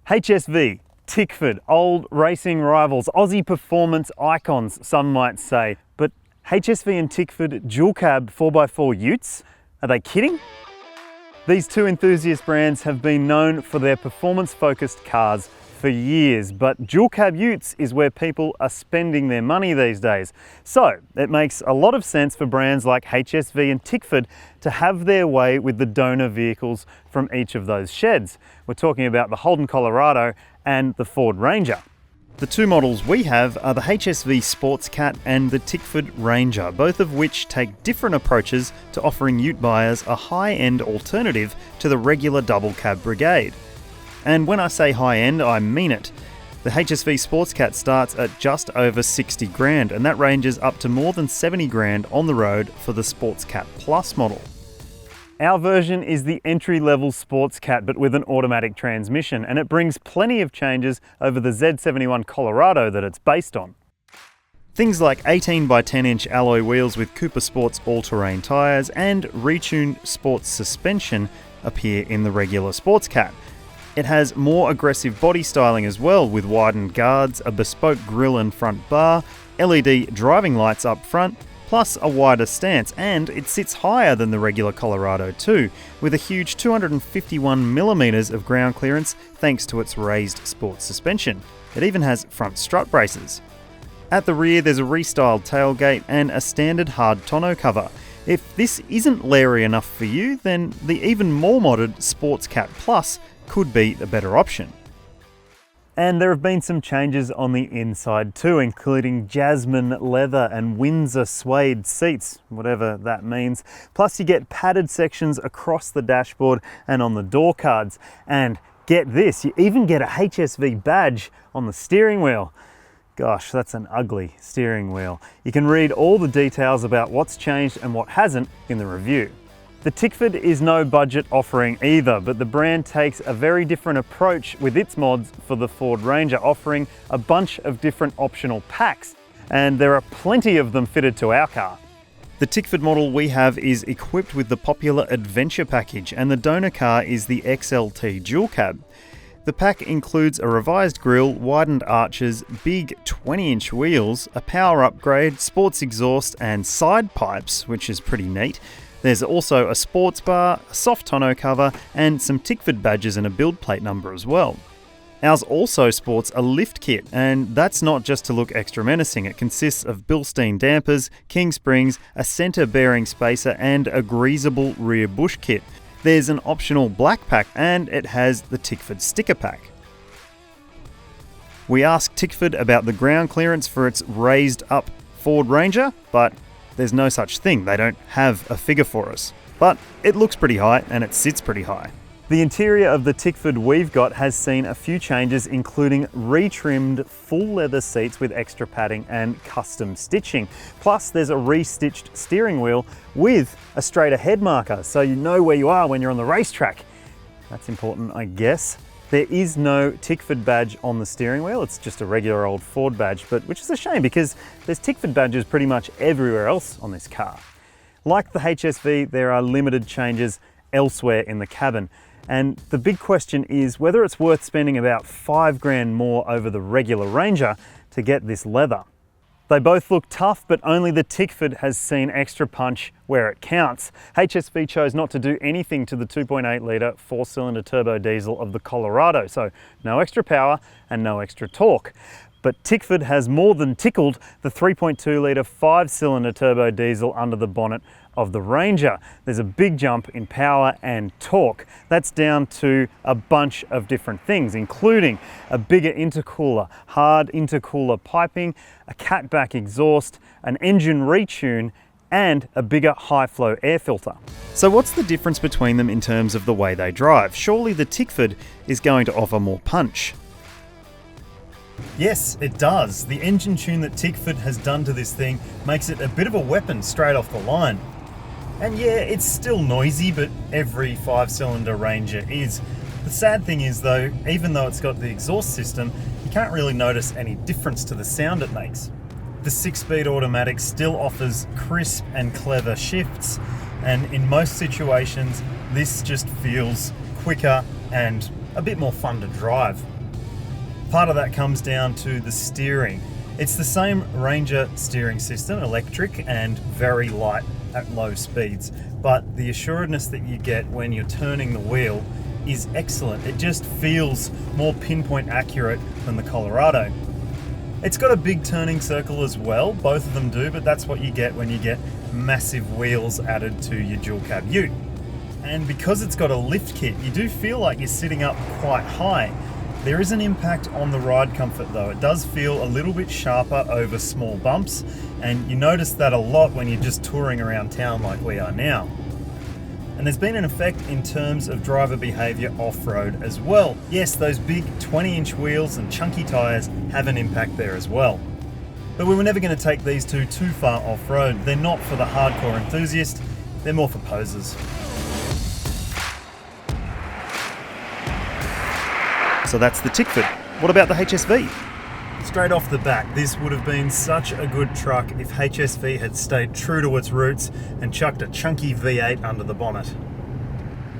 HSV, Tickford, old racing rivals, Aussie performance icons, some might say. But HSV and Tickford dual cab 4x4 utes? Are they kidding? These two enthusiast brands have been known for their performance-focused cars for years, but dual cab utes is where people are spending their money these days. So it makes a lot of sense for brands like HSV and Tickford to have their way with the donor vehicles from each of those sheds. We're talking about the Holden Colorado and the Ford Ranger. The two models we have are the HSV SportsCat and the Tickford Ranger, both of which take different approaches to offering ute buyers a high-end alternative to the regular double cab brigade. And when I say high-end, I mean it. The HSV SportsCat starts at just over 60 grand, and that ranges up to more than 70 grand on the road for the SportsCat Plus model. Our version is the entry-level SportsCat, but with an automatic transmission, and it brings plenty of changes over the Z71 Colorado that it's based on. Things like 18 by 10 inch alloy wheels with Cooper Sports all-terrain tyres and retuned sports suspension appear in the regular SportsCat. It has more aggressive body styling as well, with widened guards, a bespoke grille and front bar, LED driving lights up front, plus a wider stance, and it sits higher than the regular Colorado too, with a huge 251mm of ground clearance thanks to its raised sports suspension. It even has front strut braces. At the rear there's a restyled tailgate and a standard hard tonneau cover. If this isn't leery enough for you, then the even more modded SportsCat Plus could be a better option. And there have been some changes on the inside too, including jasmine leather and Windsor suede seats, whatever that means. Plus you get padded sections across the dashboard and on the door cards. And get this, you even get a HSV badge on the steering wheel. Gosh, that's an ugly steering wheel. You can read all the details about what's changed and what hasn't in the review. The Tickford is no budget offering either, but the brand takes a very different approach with its mods for the Ford Ranger, offering a bunch of different optional packs, and there are plenty of them fitted to our car. The Tickford model we have is equipped with the popular Adventure package, and the donor car is the XLT dual cab. The pack includes a revised grille, widened arches, big 20-inch wheels, a power upgrade, sports exhaust and side pipes, which is pretty neat. There's also a sports bar, a soft tonneau cover, and some Tickford badges and a build plate number as well. Ours also sports a lift kit, and that's not just to look extra menacing. It consists of Bilstein dampers, king springs, a centre bearing spacer, and a greasable rear bush kit. There's an optional black pack, and it has the Tickford sticker pack. We asked Tickford about the ground clearance for its raised up Ford Ranger, but there's no such thing. They don't have a figure for us. But it looks pretty high and it sits pretty high. The interior of the Tickford we've got has seen a few changes, including retrimmed full leather seats with extra padding and custom stitching. Plus there's a re-stitched steering wheel with a straight ahead marker, so you know where you are when you're on the racetrack. That's important, I guess. There is no Tickford badge on the steering wheel. It's just a regular old Ford badge, which is a shame because there's Tickford badges pretty much everywhere else on this car. Like the HSV, there are limited changes elsewhere in the cabin. And the big question is whether it's worth spending about 5 grand more over the regular Ranger to get this leather. They both look tough, but only the Tickford has seen extra punch where it counts. HSV chose not to do anything to the 2.8 litre 4-cylinder turbo diesel of the Colorado, so no extra power and no extra torque. But Tickford has more than tickled the 3.2 litre 5-cylinder turbo diesel under the bonnet of the Ranger. There's a big jump in power and torque. That's down to a bunch of different things, including a bigger intercooler, hard intercooler piping, a catback exhaust, an engine retune, and a bigger high-flow air filter. So what's the difference between them in terms of the way they drive? Surely the Tickford is going to offer more punch. Yes, it does. The engine tune that Tickford has done to this thing makes it a bit of a weapon straight off the line. And yeah, it's still noisy, but every 5-cylinder Ranger is. The sad thing is though, even though it's got the exhaust system, you can't really notice any difference to the sound it makes. The 6-speed automatic still offers crisp and clever shifts, and in most situations, this just feels quicker and a bit more fun to drive. Part of that comes down to the steering. It's the same Ranger steering system, electric and very light at low speeds, but the assuredness that you get when you're turning the wheel is excellent. It just feels more pinpoint accurate than the Colorado. It's got a big turning circle as well, both of them do, but that's what you get when you get massive wheels added to your dual cab ute. And because it's got a lift kit, you do feel like you're sitting up quite high. There is an impact on the ride comfort though. It does feel a little bit sharper over small bumps, and you notice that a lot when you're just touring around town like we are now. And there's been an effect in terms of driver behaviour off-road as well. Yes, those big 20-inch wheels and chunky tyres have an impact there as well. But we were never going to take these two too far off-road. They're not for the hardcore enthusiast, they're more for posers. So that's the Tickford. What about the HSV? Straight off the bat, this would have been such a good truck if HSV had stayed true to its roots and chucked a chunky V8 under the bonnet.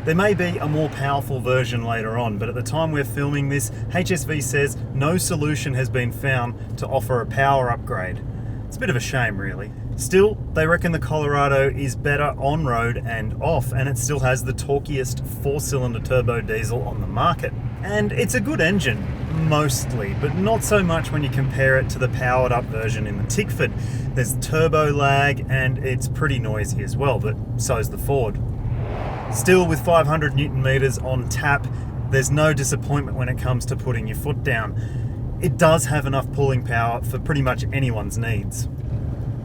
There may be a more powerful version later on, but at the time we're filming this, HSV says no solution has been found to offer a power upgrade. It's a bit of a shame really. Still, they reckon the Colorado is better on-road and off, and it still has the torquiest 4-cylinder turbo diesel on the market. And it's a good engine, mostly, but not so much when you compare it to the powered up version in the Tickford. There's turbo lag and it's pretty noisy as well, but so's the Ford. Still, with 500 Newton meters on tap, there's no disappointment when it comes to putting your foot down. It does have enough pulling power for pretty much anyone's needs.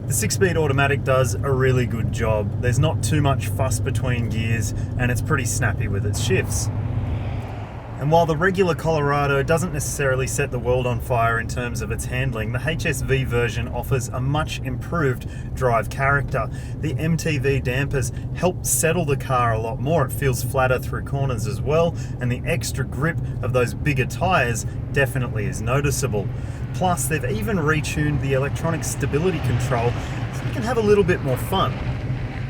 The 6-speed automatic does a really good job. There's not too much fuss between gears and it's pretty snappy with its shifts. And while the regular Colorado doesn't necessarily set the world on fire in terms of its handling, the HSV version offers a much improved drive character. The MTV dampers help settle the car a lot more. It feels flatter through corners as well, and the extra grip of those bigger tyres definitely is noticeable. Plus, they've even retuned the electronic stability control so you can have a little bit more fun.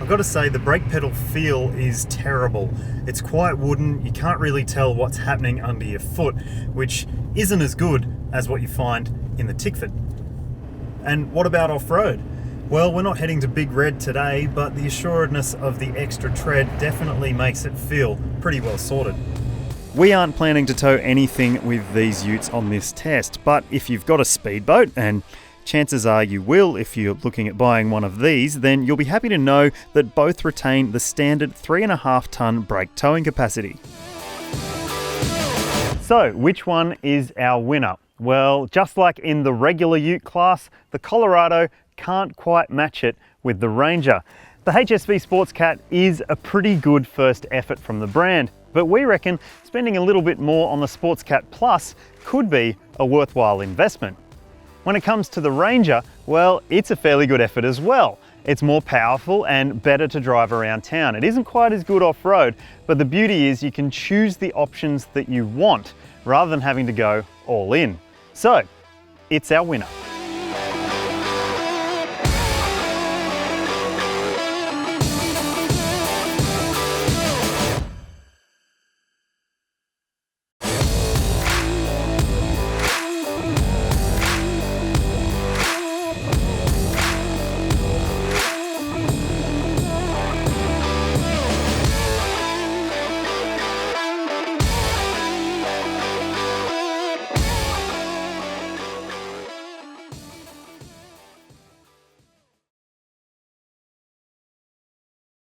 I've got to say, the brake pedal feel is terrible. It's quite wooden, you can't really tell what's happening under your foot, which isn't as good as what you find in the Tickford. And what about off-road? Well, we're not heading to Big Red today, but the assuredness of the extra tread definitely makes it feel pretty well sorted. We aren't planning to tow anything with these utes on this test, but if you've got a speedboat, and chances are you will if you're looking at buying one of these, then you'll be happy to know that both retain the standard 3.5 tonne brake towing capacity. So, which one is our winner? Well, just like in the regular ute class, the Colorado can't quite match it with the Ranger. The HSV SportsCat is a pretty good first effort from the brand, but we reckon spending a little bit more on the SportsCat Plus could be a worthwhile investment. When it comes to the Ranger, well, it's a fairly good effort as well. It's more powerful and better to drive around town. It isn't quite as good off-road, but the beauty is you can choose the options that you want rather than having to go all in. So, it's our winner.